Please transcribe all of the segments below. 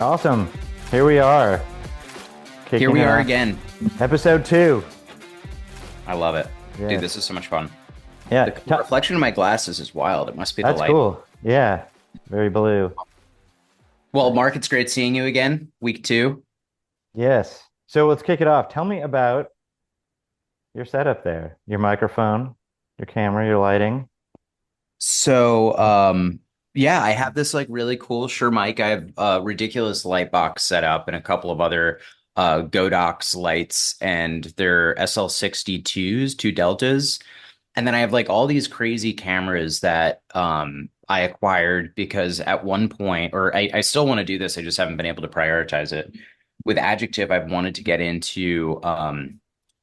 Awesome. Here we are, Here kicking we it are off. again. Episode two. I love it. Dude, Yes. this is so much fun. Yeah. The reflection in my glasses is wild. It must be the That's light. cool. Yeah. Very blue. Well, Nice. Mark, it's great seeing you again. Week two. Yes. So let's kick it off. Tell me about your setup there. Your microphone, your camera, your lighting. So, yeah, I have this like really cool Shure mic. I have a ridiculous light box set up and a couple of other Godox lights, and they're SL62s, two deltas. And then I have like all these crazy cameras that I acquired because at one point, or I still want to do this, I just haven't been able to prioritize it. With Adjective, I've wanted to get into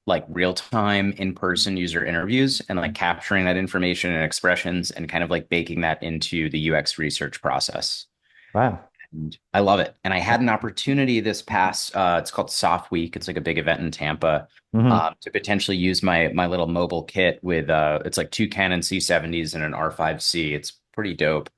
like real-time in-person user interviews and like capturing that information and expressions and kind of like baking that into the UX research process. Wow. And I love it. And I had an opportunity this past, it's called Soft Week. It's like a big event in Tampa, Hmm. to potentially use my little mobile kit with it's like two Canon C70s and an R5C. It's pretty dope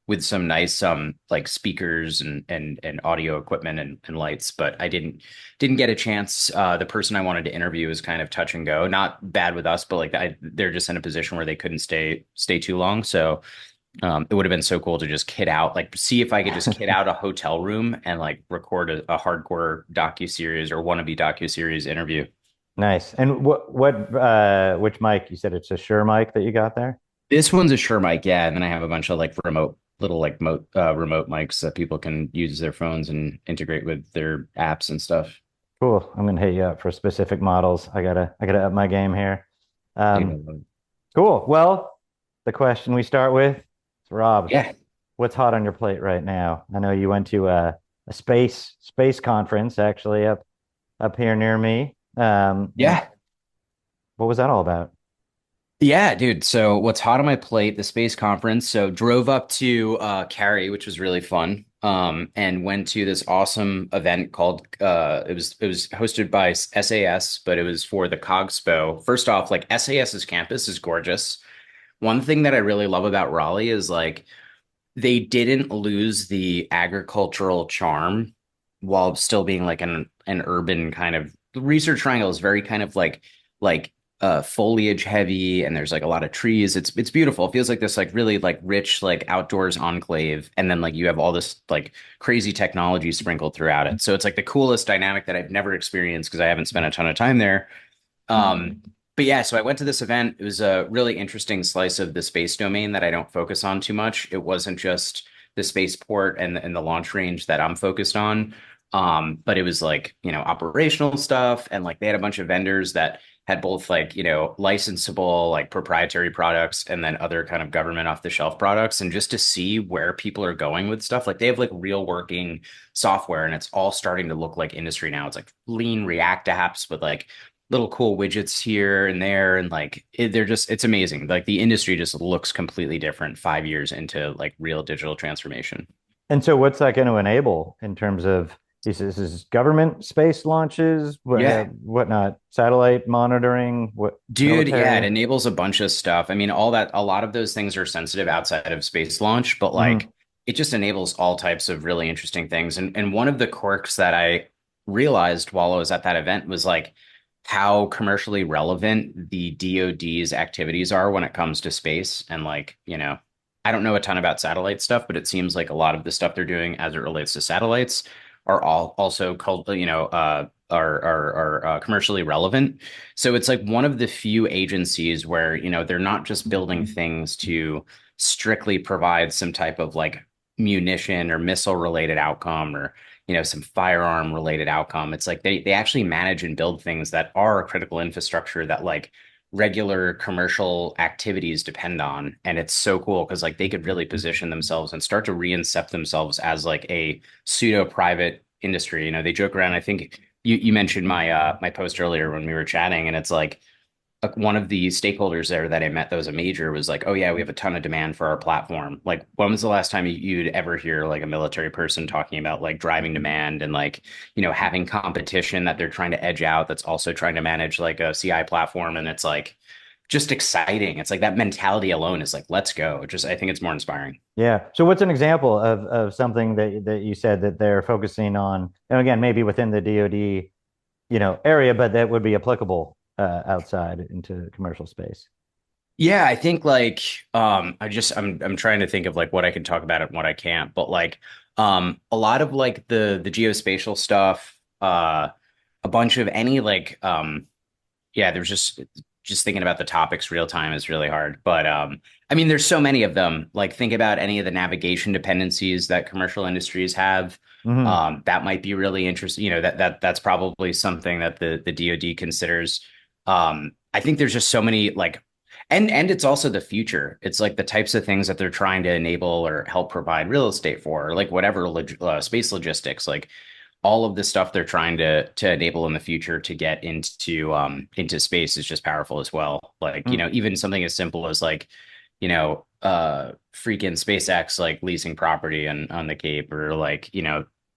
with some nice like speakers and audio equipment and lights. But I didn't get a chance. The person I wanted to interview is kind of touch and go. Not bad with us, but like they're just in a position where they couldn't stay too long. So it would have been so cool to just kit out, like see if I could just kit out a hotel room and like record a hardcore docu-series or wannabe docu-series interview. Nice. And which mic? You said it's a Shure mic that you got there? This one's a Shure mic, yeah, and then I have a bunch of like little like remote mics that people can use their phones and integrate with their apps and stuff. Cool. I'm gonna hit you up for specific models. I gotta up my game here. Dude, I Um, love it. cool. Well, the question we start with is Rob. Yeah, What's hot on your plate right now? I know you went to a space conference actually up here near me. And yeah, what was that all about? yeah, dude. So what's hot on my plate? The space conference. So drove up to Cary, which was really fun. And went to this awesome event called it was hosted by SAS, but it was for the Cogspo. First off, like SAS's campus is gorgeous. One thing that I really love about Raleigh is like they didn't lose the agricultural charm while still being like an urban kind of. The Research Triangle is very kind of like foliage heavy, and there's like a lot of trees. It's beautiful. It feels like this like really like rich like outdoors enclave, and then like you have all this like crazy technology sprinkled throughout it. So it's like the coolest dynamic that I've never experienced because I haven't spent a ton of time there. But yeah, so I went to this event. It was a really interesting slice of the space domain that I don't focus on too much. It wasn't just the spaceport and the launch range that I'm focused on. But it was like, operational stuff. And like they had a bunch of vendors that had both like, licensable, like proprietary products and then other kind of government off the shelf products. And just to see where people are going with stuff, like they have like real working software and it's all starting to look like industry now. It's like lean React apps with like little cool widgets here and there, and like it's amazing. Like the industry just looks completely different 5 years into like real digital transformation. And so, what's that going to enable in terms of this is government space launches, Yeah, whatnot, satellite monitoring, what dude, yeah, it military? enables a bunch of stuff. I mean, a lot of those things are sensitive outside of space launch, but like Hmm. it just enables all types of really interesting things. And one of the quirks that I realized while I was at that event was like how commercially relevant the DoD's activities are when it comes to space. And like, I don't know a ton about satellite stuff, but it seems like a lot of the stuff they're doing as it relates to satellites are all also called, are commercially relevant. So it's like one of the few agencies where, they're not just building things to strictly provide some type of like munition or missile related outcome or, some firearm related outcome. It's like they actually manage and build things that are critical infrastructure that like regular commercial activities depend on. And it's so cool because like they could really position themselves and start to reincept themselves as like a pseudo private industry. They joke around. I think you mentioned my post earlier when we were chatting, and it's like one of the stakeholders there that I met that was a major was like, oh yeah, we have a ton of demand for our platform. Like, when was the last time you'd ever hear like a military person talking about like driving demand and like, having competition that they're trying to edge out that's also trying to manage like a CI platform? And it's like just exciting. It's like that mentality alone is like, let's go. Just I think it's more inspiring. Yeah. So what's an example of something that you said that they're focusing on, and again, maybe within the DoD, area, but that would be applicable outside into commercial space. Yeah, I think like I'm trying to think of like what I can talk about and what I can't, but like a lot of like the geospatial stuff, a bunch of any like yeah, there's just thinking about the topics real time is really hard. But I mean there's so many of them. Like think about any of the navigation dependencies that commercial industries have. Hmm. That might be really interesting. That's probably something that the DoD considers. I think there's just so many like and it's also the future. It's like the types of things that they're trying to enable or help provide real estate for, or like whatever space logistics, like all of the stuff they're trying to enable in the future to get into space is just powerful as well. Like, even something as simple as like, freaking SpaceX like leasing property on the Cape or like,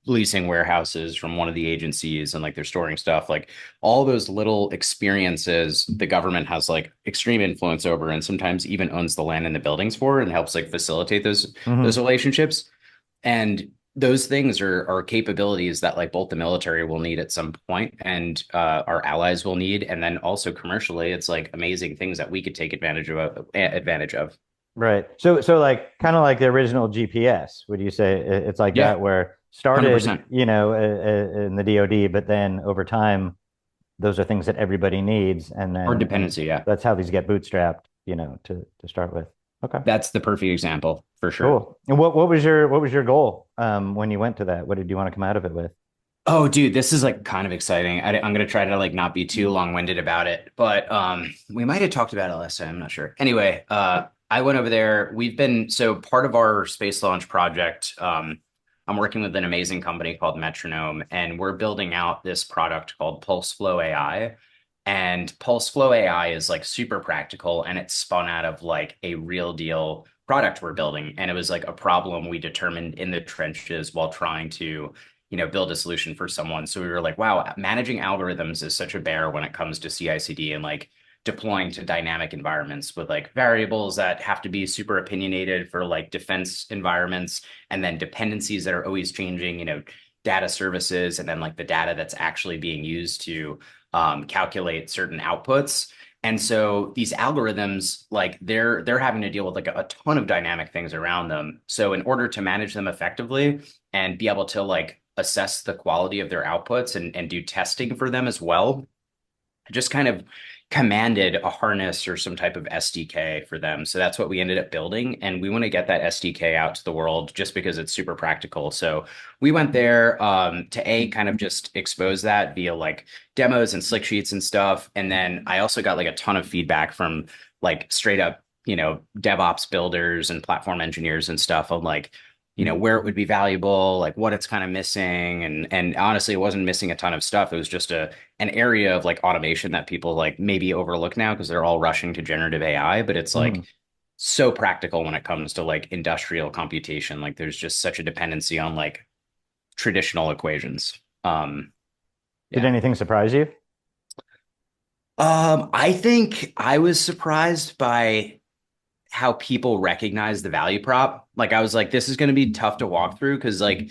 leasing warehouses from one of the agencies and like they're storing stuff like all those little experiences the government has like extreme influence over and sometimes even owns the land and the buildings for and helps like facilitate those Hmm. relationships and those things are capabilities that like both the military will need at some point and our allies will need and then also commercially it's like amazing things that we could take advantage of. Right. So like kind of like the original GPS, would you say it's like Yeah, that where started, 100%. in the DoD, but then over time, those are things that everybody needs, and Our then dependency, yeah, that's how these get bootstrapped, to start with. Okay. that's the perfect example for sure. Cool. And what was your goal when you went to that? What did you want to come out of it with? Oh, dude, this is like kind of exciting. I'm gonna try to like not be too long-winded about it, but we might have talked about it last time. I'm not sure. Anyway, I went over there. We've been so part of our space launch project. I'm working with an amazing company called Metronome, and we're building out this product called Pulse Flow AI. And Pulse Flow AI is like super practical, and it's spun out of like a real deal product we're building, and it was like a problem we determined in the trenches while trying to build a solution for someone. So we were like, wow, managing algorithms is such a bear when it comes to CI/CD and like deploying to dynamic environments with like variables that have to be super opinionated for like defense environments and then dependencies that are always changing, data services and then like the data that's actually being used to calculate certain outputs. And so these algorithms, like they're having to deal with like a ton of dynamic things around them. So in order to manage them effectively and be able to like assess the quality of their outputs and do testing for them as well, just kind of commanded a harness or some type of SDK for them. So that's what we ended up building. And we want to get that SDK out to the world just because it's super practical. So we went there to kind of just expose that via like demos and slick sheets and stuff. And then I also got like a ton of feedback from like straight up, DevOps builders and platform engineers and stuff on like, where it would be valuable, like what it's kind of missing. And honestly, it wasn't missing a ton of stuff. It was just an area of like automation that people like maybe overlook now because they're all rushing to generative AI, but it's like Hmm. so practical when it comes to like industrial computation. Like there's just such a dependency on like traditional equations. Did Yeah. anything surprise you? I think I was surprised by how people recognize the value prop. Like I was like, this is going to be tough to walk through because like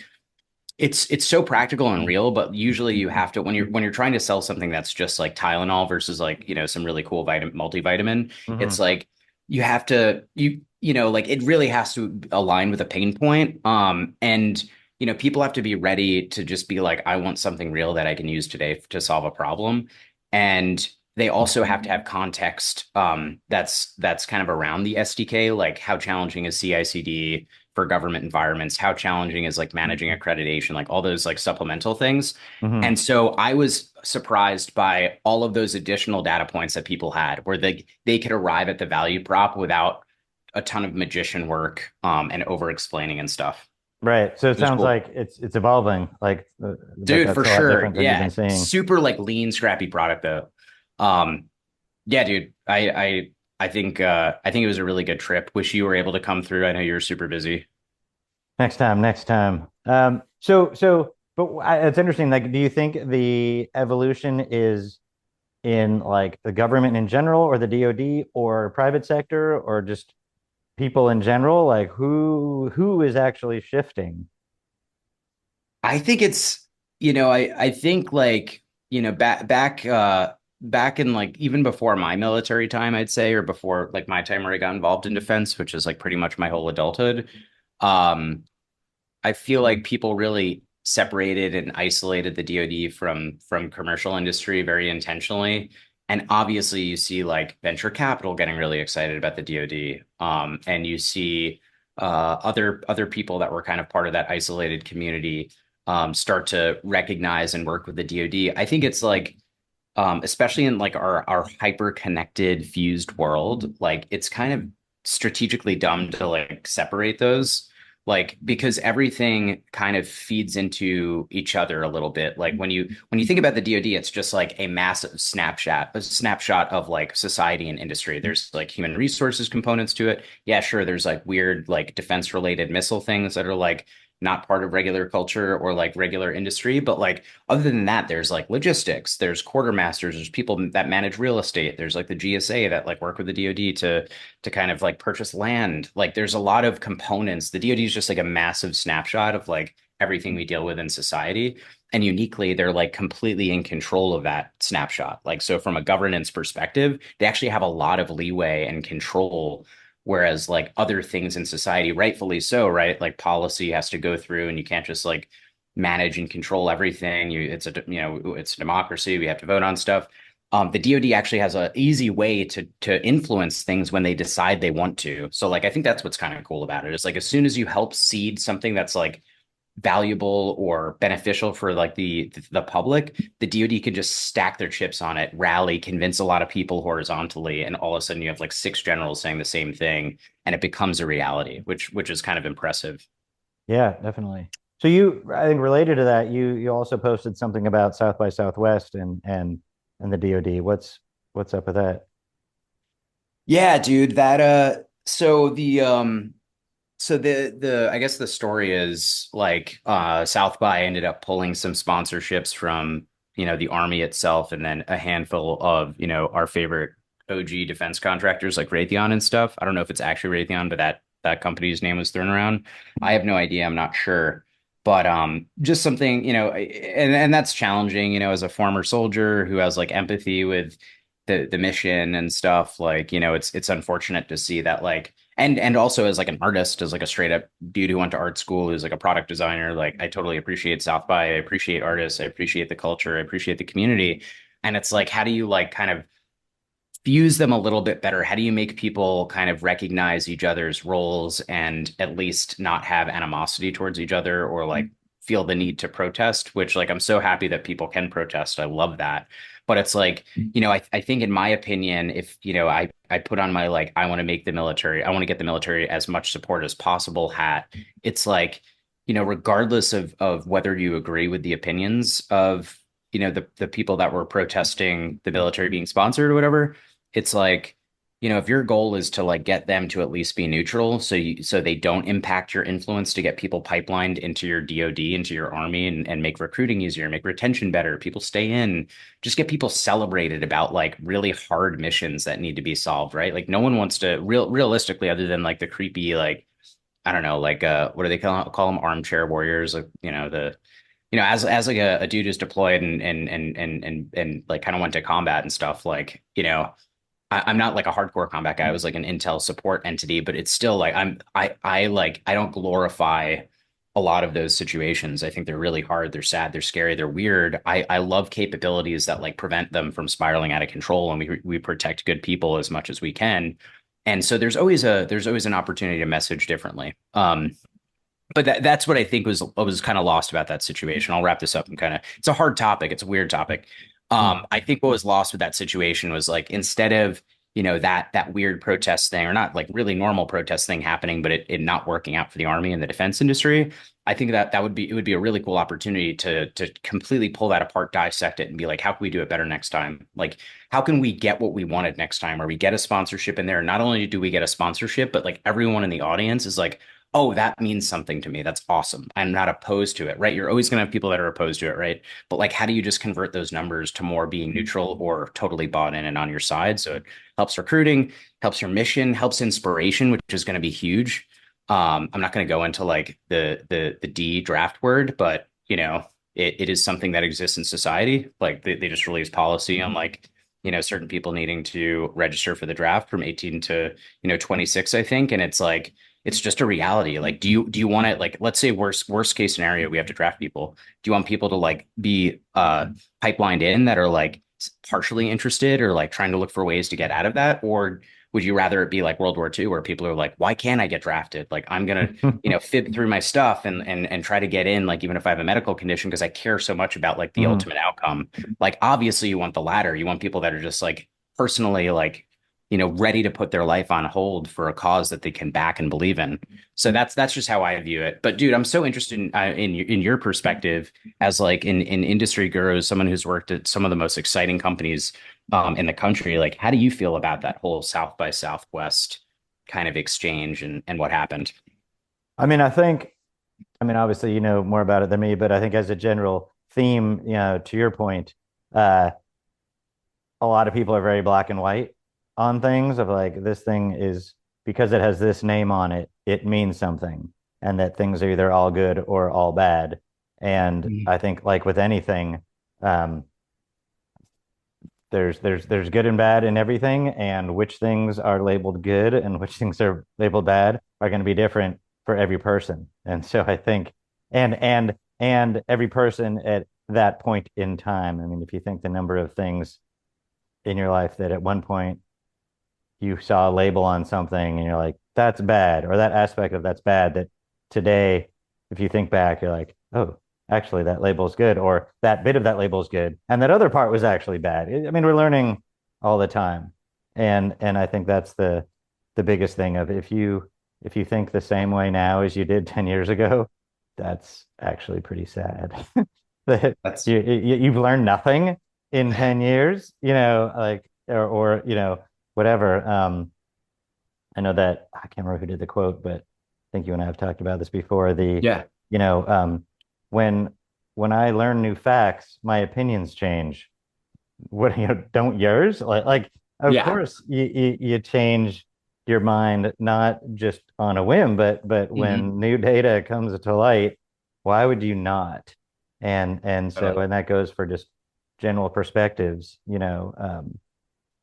it's so practical and real, but usually you have to when you're trying to sell something that's just like Tylenol versus like, some really cool multivitamin, it's Hmm. like you have to like it really has to align with a pain point. And people have to be ready to just be like, I want something real that I can use today to solve a problem. And they also have to have context that's kind of around the SDK, like how challenging is CI/CD for government environments, how challenging is like managing accreditation, like all those like supplemental things. Hmm. And so I was surprised by all of those additional data points that people had where they could arrive at the value prop without a ton of magician work and over explaining and stuff. Right. So it It was sounds cool. like it's evolving, like Dude, that's for a lot sure. different than you've been Yeah. seeing. Super like lean, scrappy product though. Um, yeah, dude. I think it was a really good trip. Wish you were able to come through. I know you're super busy. Next time, next time. But it's interesting. Like, do you think the evolution is in like the government in general or the DoD or private sector or just people in general? Like who is actually shifting? I think it's, I think like, back in like even before my military time, I'd say, or before like my time where I got involved in defense, which is like pretty much my whole adulthood. Um, I feel like people really separated and isolated the DoD from commercial industry very intentionally. And obviously you see like venture capital getting really excited about the DoD. And you see other people that were kind of part of that isolated community start to recognize and work with the DoD. I think it's like especially in like our hyper connected fused world, like it's kind of strategically dumb to like separate those, like because everything kind of feeds into each other a little bit. Like when you think about the DoD, it's just like a snapshot of like society and industry. There's like human resources components to it. Yeah, sure. There's like weird like defense related missile things that are like not part of regular culture or like regular industry, but like other than that, there's like logistics, there's quartermasters, there's people that manage real estate, there's like the GSA that like work with the DoD to kind of like purchase land. Like there's a lot of components. The DoD is just like a massive snapshot of like everything we deal with in society. And uniquely, they're like completely in control of that snapshot. Like, so from a governance perspective, they actually have a lot of leeway and control. Whereas like other things in society, rightfully so, right? Like policy has to go through and you can't just like manage and control everything. It's a democracy. We have to vote on stuff. The DoD actually has an easy way to influence things when they decide they want to. So like I think that's what's kind of cool about it. Is like as soon as you help seed something that's like valuable or beneficial for like the public, the DoD can just stack their chips on it, rally, convince a lot of people horizontally, and all of a sudden you have like six generals saying the same thing, and it becomes a reality, which is kind of impressive. Yeah, definitely. So I think related to that, you also posted something about South by Southwest and the DoD. What's up with that? Yeah, dude, that so the I guess the story is like South by ended up pulling some sponsorships from, the Army itself and then a handful of, our favorite OG defense contractors like Raytheon and stuff. I don't know if it's actually Raytheon, but that company's name was thrown around. I have no idea, I'm not sure. But just something, and that's challenging, as a former soldier who has like empathy with the mission and stuff, like, it's unfortunate to see that like and also as like an artist, as like a straight up dude who went to art school, who's like a product designer, like I totally appreciate South by. I appreciate artists, I appreciate the culture, I appreciate the community. And it's like, how do you like kind of fuse them a little bit better? How do you make people kind of recognize each other's roles and at least not have animosity towards each other or like feel the need to protest, which like I'm so happy that people can protest. I love that. But it's like, I think in my opinion, if, I put on my like, I want to make the military, I want to get the military as much support as possible hat. It's like, regardless of whether you agree with the opinions of, the people that were protesting the military being sponsored or whatever, it's like, if your goal is to like get them to at least be neutral, so they don't impact your influence to get people pipelined into your DoD, into your army, and make recruiting easier, make retention better, people stay in, just get people celebrated about like really hard missions that need to be solved, right? Like no one wants to realistically, other than like the creepy, like, I don't know, like what do they call them? Armchair warriors, like, as like a dude who's deployed and like kind of went to combat and stuff, like, I'm not like a hardcore combat guy. I was like an intel support entity, but it's still like I don't glorify a lot of those situations. I think they're really hard. They're sad. They're scary. They're weird. I love capabilities that like prevent them from spiraling out of control, and we protect good people as much as we can. And so there's always an opportunity to message differently. But that's what I think was kind of lost about that situation. I'll wrap this up and kind of, it's a hard topic. It's a weird topic. Hmm. I think what was lost with that situation was like, instead of, that weird protest thing, or not like really normal protest thing happening, but it not working out for the army and the defense industry, I think it would be a really cool opportunity to completely pull that apart, dissect it, and be like, how can we do it better next time? Like, how can we get what we wanted next time, where we get a sponsorship in there? And not only do we get a sponsorship, but like everyone in the audience is like, Oh, that means something to me. That's awesome. I'm not opposed to it, right? You're always going to have people that are opposed to it, right? But like, how do you just convert those numbers to more being neutral or totally bought in and on your side? So it helps recruiting, helps your mission, helps inspiration, which is going to be huge. I'm not going to go into like the D draft word, but it is something that exists in society. Like they just released policy on like, certain people needing to register for the draft from 18 to, 26, I think. And it's like, it's just a reality. Like, do you want to like, let's say worst case scenario, we have to draft people. Do you want people to like be pipelined in that are like partially interested or like trying to look for ways to get out of that? Or would you rather it be like World War II where people are like, why can't I get drafted? Like I'm gonna, fib through my stuff and try to get in, like even if I have a medical condition, because I care so much about like the Mhm. ultimate outcome. Like obviously you want the latter. You want people that are just like personally like ready to put their life on hold for a cause that they can back and believe in. So that's just how I view it. But dude, I'm so interested in your perspective as like in industry gurus, someone who's worked at some of the most exciting companies in the country. Like, how do you feel about that whole South by Southwest kind of exchange and what happened? I mean, obviously you know more about it than me, but I think as a general theme, to your point, uh, a lot of people are very black and white on things of like this thing is because it has this name on it, it means something, and that things are either all good or all bad. And Mhm. I think like with anything, um, there's good and bad in everything, and which things are labeled good and which things are labeled bad are going to be different for every person. And so I think, and every person at that point in time. I mean, if you think the number of things in your life that at one point you saw a label on something and you're like, that's bad, or that aspect of that's bad, that today, if you think back, you're like, oh, actually, that label is good, or that bit of that label is good, and that other part was actually bad. I mean, we're learning all the time. And I think that's the biggest thing of if you think the same way now as you did 10 years ago, that's actually pretty sad. That That's you've learned nothing in 10 years, like or whatever. I know that I can't remember who did the quote, but I think you and I have talked about this before. yeah. You know, um, when when I learn new facts, my opinions change. What, don't yours? Like, of Yeah. course you change your mind, not just on a whim, but Hmm. when new data comes to light, why would you not? And that goes for just general perspectives, yeah,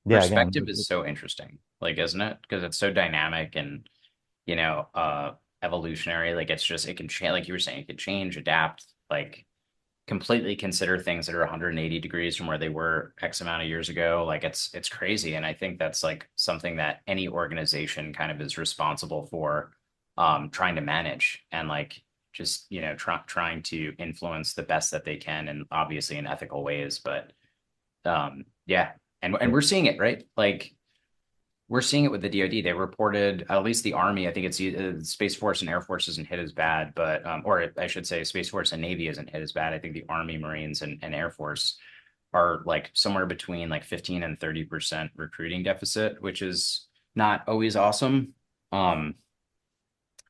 Perspective again. is so interesting, like, isn't it? Because it's so dynamic and you know, uh, evolutionary. Like it's just it can change, like you were saying, it could change, adapt, like completely consider things that are 180 degrees from where they were X amount of years ago. Like it's crazy. And I think that's like something that any organization kind of is responsible for trying to manage and like just, trying to influence the best that they can and obviously in ethical ways. But yeah. And we're seeing it, right? Like we're seeing it with the DoD. They reported, at least the Army, I think it's Space Force and Air Force isn't hit as bad, but, or I should say Space Force and Navy isn't hit as bad. I think the Army, Marines, and Air Force are like somewhere between like 15 and 30% recruiting deficit, which is not always awesome. Um,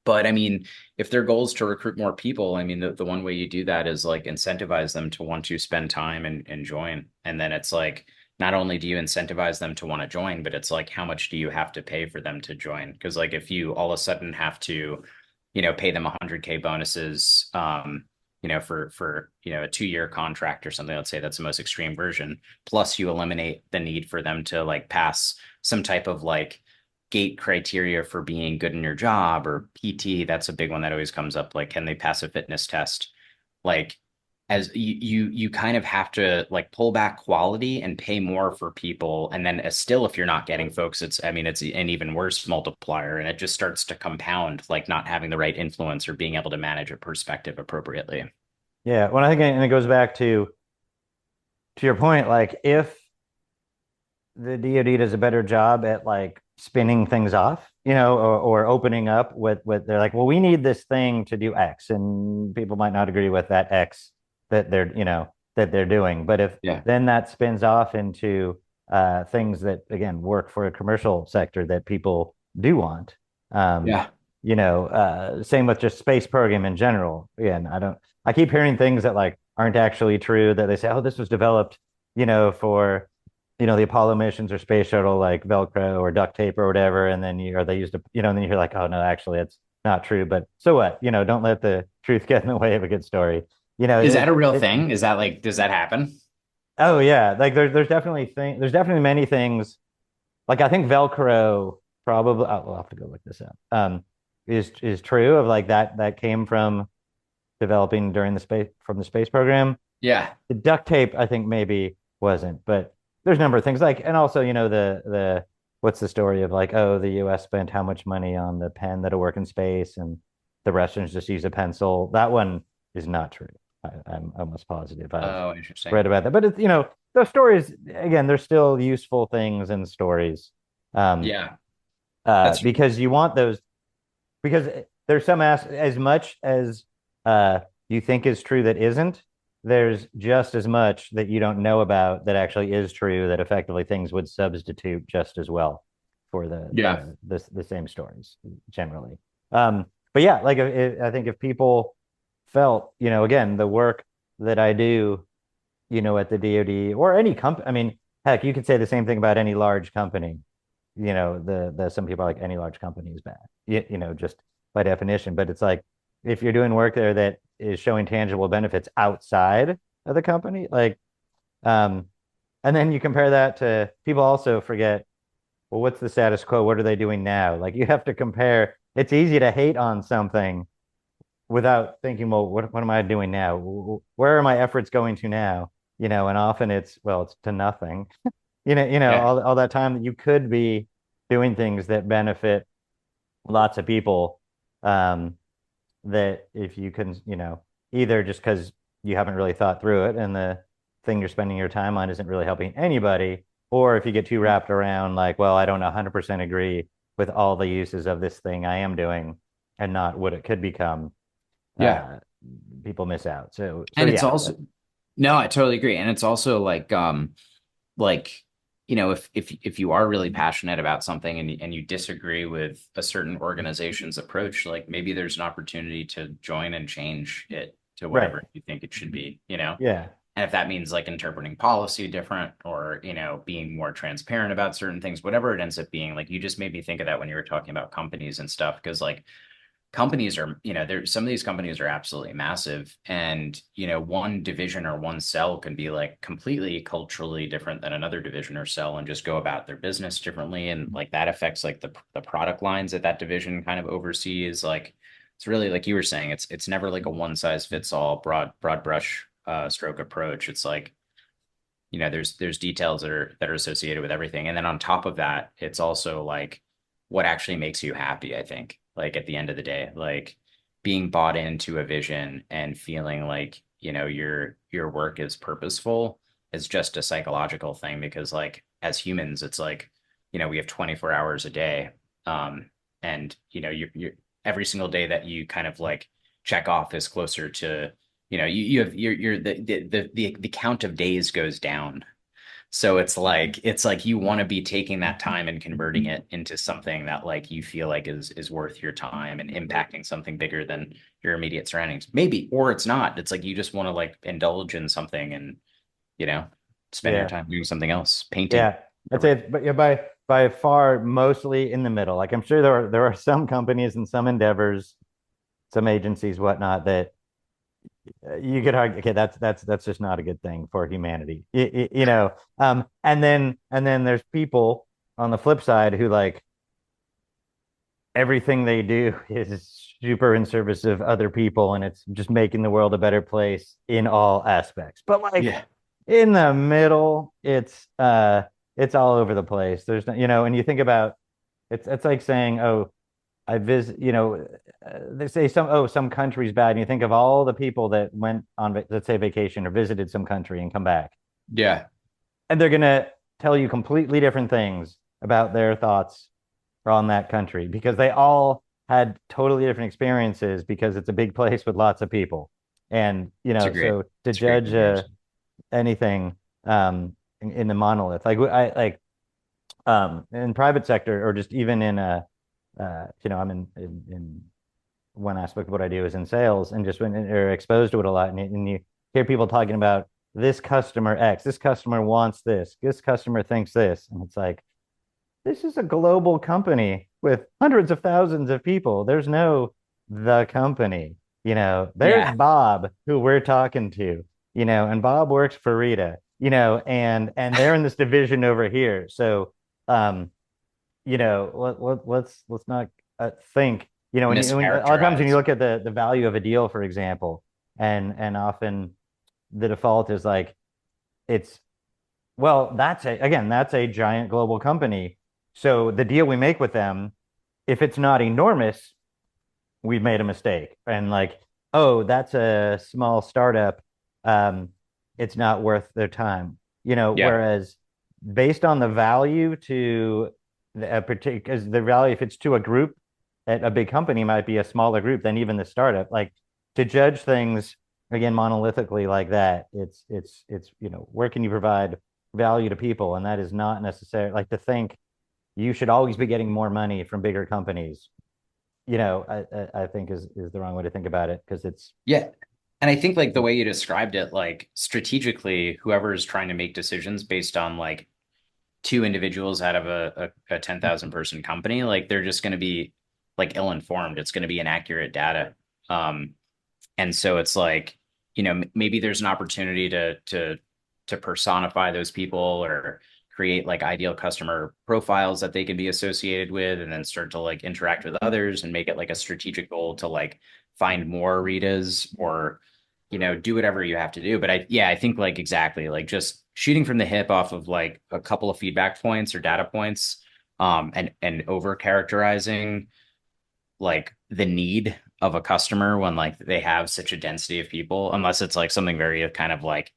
but I mean, if their goal is to recruit more people, I mean, the one way you do that is like incentivize them to want to spend time and join. And then it's like, not only do you incentivize them to want to join, but it's like, how much do you have to pay for them to join? Because like if you all of a sudden have to, pay them 100K bonuses, for a 2-year contract or something, let's say that's the most extreme version, plus you eliminate the need for them to like pass some type of like gate criteria for being good in your job or PT. That's a big one that always comes up. Like, can they pass a fitness test? Like, as you kind of have to like pull back quality and pay more for people. And then still, if you're not getting folks, it's an even worse multiplier. And it just starts to compound, like not having the right influence or being able to manage a perspective appropriately. Yeah, when I think, and it goes back to your point, like if the DoD does a better job at like spinning things off, or opening up with they're like, well, we need this thing to do X, and people might not agree with that X that they're doing. But if Yeah. then that spins off into things that again work for a commercial sector that people do want, um, Yeah. same with just space program in general. Again, I keep hearing things that like aren't actually true that they say, oh, this was developed, for, the Apollo missions or space shuttle, like Velcro or duct tape or whatever. And then or they used to, and then you hear like, oh no, actually it's not true. But so what? Don't let the truth get in the way of a good story. Is that a real It thing? Is that like, does that happen? oh yeah, like there's definitely many things. Like I think Velcro probably I'll have to go look this up. Is true of like that came from developing during the space program. Yeah. The duct tape, I think maybe wasn't, but there's a number of things like, and also, the what's the story of like, oh, the US spent how much money on the pen that'll work in space and the Russians just use a pencil. That one is not true. I'm almost positive I've Oh, interesting. read about that. But it's, those stories, again, they're still useful things in stories. Um, Yeah. That's because you want those because there's as much as you think is true that isn't, there's just as much that you don't know about that actually is true that effectively things would substitute just as well for yeah. the same stories generally. But yeah, like I think if people felt, again, the work that I do, at the DoD or any company, I mean, heck, you could say the same thing about any large company. The some people are like any large company is bad, just by definition. But it's like if you're doing work there that is showing tangible benefits outside of the company, like, um, and then you compare that to people also forget, well, what's the status quo? What are they doing now? Like you have to compare. It's easy to hate on something without thinking, well, what am I doing now? Where are my efforts going to now? And often it's to nothing. Yeah. All that time that you could be doing things that benefit lots of people. Um, that if you can, either just because you haven't really thought through it and the thing you're spending your time on isn't really helping anybody, or if you get too wrapped around like, well, I don't 100% agree with all the uses of this thing I am doing and not what it could become, Yeah. uh, people miss out. So And it's yeah, also, no, I totally agree. And it's also like, if you are really passionate about something and you disagree with a certain organization's approach, like maybe there's an opportunity to join and change it to right. whatever you think it should be. Yeah. And if that means like interpreting policy different or, being more transparent about certain things, whatever it ends up being, like you just made me think of that when you were talking about companies and stuff. Because like companies are, there's some of these companies are absolutely massive. And, one division or one cell can be like completely culturally different than another division or cell and just go about their business differently. And like that affects like the product lines that division kind of oversees. Like it's really like you were saying, it's never like a one size fits all broad brush stroke approach. It's like, there's details that are associated with everything. And then on top of that, it's also like what actually makes you happy, I think. Like at the end of the day, like being bought into a vision and feeling like, your work is purposeful is just a psychological thing because like as humans, it's like, we have 24 hours a day. And you're every single day that you kind of like check off is closer to you have you're the count of days goes down. So it's like you want to be taking that time and converting it into something that like you feel like is worth your time and impacting something bigger than your immediate surroundings. Maybe, or it's not. It's like you just want to like indulge in something and you know spend your Yeah. time doing something else, painting, Yeah. I'd say whatever. it's, but yeah, by far mostly in the middle. Like I'm sure there are some companies and some endeavors, some agencies, whatnot, that you could argue, okay, that's just not a good thing for humanity. And then there's people on the flip side who like everything they do is super in service of other people and it's just making the world a better place in all aspects. But like Yeah. in the middle, it's all over the place. There's no, and you think about it's like saying, oh, I visit, they say some country's bad, and you think of all the people that went on, let's say, vacation or visited some country and come back, Yeah. and they're gonna tell you completely different things about their thoughts on that country because they all had totally different experiences because it's a big place with lots of people, and so to It's a great judge comparison. anything in the monolith, like I like in private sector or just even in a I'm in one aspect of what I do is in sales, and just when you're exposed to it a lot, and you hear people talking about this customer X, this customer wants this customer thinks this, and it's like, this is a global company with hundreds of thousands of people. There's no the company. There's Yeah. Bob, who we're talking to, and Bob works for Rita, and they're in this division over here. So, let's not think, a lot of times when you Mischaracterize. look at the value of a deal, for example, and often the default is like, it's, well, that's a giant global company. So the deal we make with them, if it's not enormous, we've made a mistake. And like, oh, that's a small startup. Um, it's not worth their time. Yeah. Whereas based on the value to a particular, because the value, if it's to a group at a big company, might be a smaller group than even the startup. Like, to judge things again monolithically like that, it's where can you provide value to people, and that is not necessary. Like, to think you should always be getting more money from bigger companies, I think is the wrong way to think about it, because it's Yeah. And I think like the way you described it, like strategically, whoever is trying to make decisions based on like two individuals out of a 10,000 person company, like they're just going to be like ill-informed. It's going to be inaccurate data. Um, and so it's like, maybe there's an opportunity to personify those people or create like ideal customer profiles that they can be associated with, and then start to like interact with others and make it like a strategic goal to like find more readers, or do whatever you have to do. But I think like exactly like just shooting from the hip off of like a couple of feedback points or data points, and over characterizing like the need of a customer when like they have such a density of people, unless it's like something very kind of like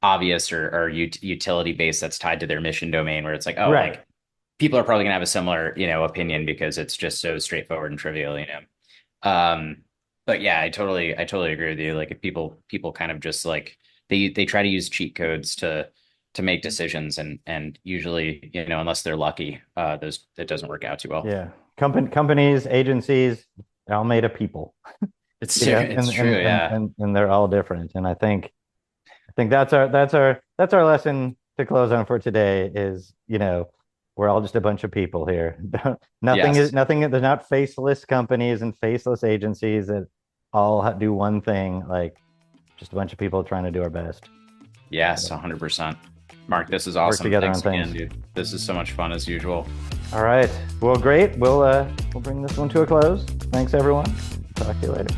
obvious or utility based that's tied to their mission domain, where it's like, oh, right. like people are probably gonna have a similar opinion because it's just so straightforward and trivial. um but yeah, I totally agree with you. Like if people kind of just like they try to use cheat codes to make decisions, and usually unless they're lucky, those it doesn't work out too well. Yeah. Companies, agencies, they're all made of people, It's true, yeah. and they're all different. And I think that's our lesson to close on for today is, we're all just a bunch of people here. Yes. There's not faceless companies and faceless agencies that all do one thing, like just a bunch of people trying to do our best. Yes, 100%. Mark, this is Work awesome. together on Thanks again, things. dude. This is so much fun as usual. All right. Well, great. We'll bring this one to a close. Thanks, everyone. Talk to you later.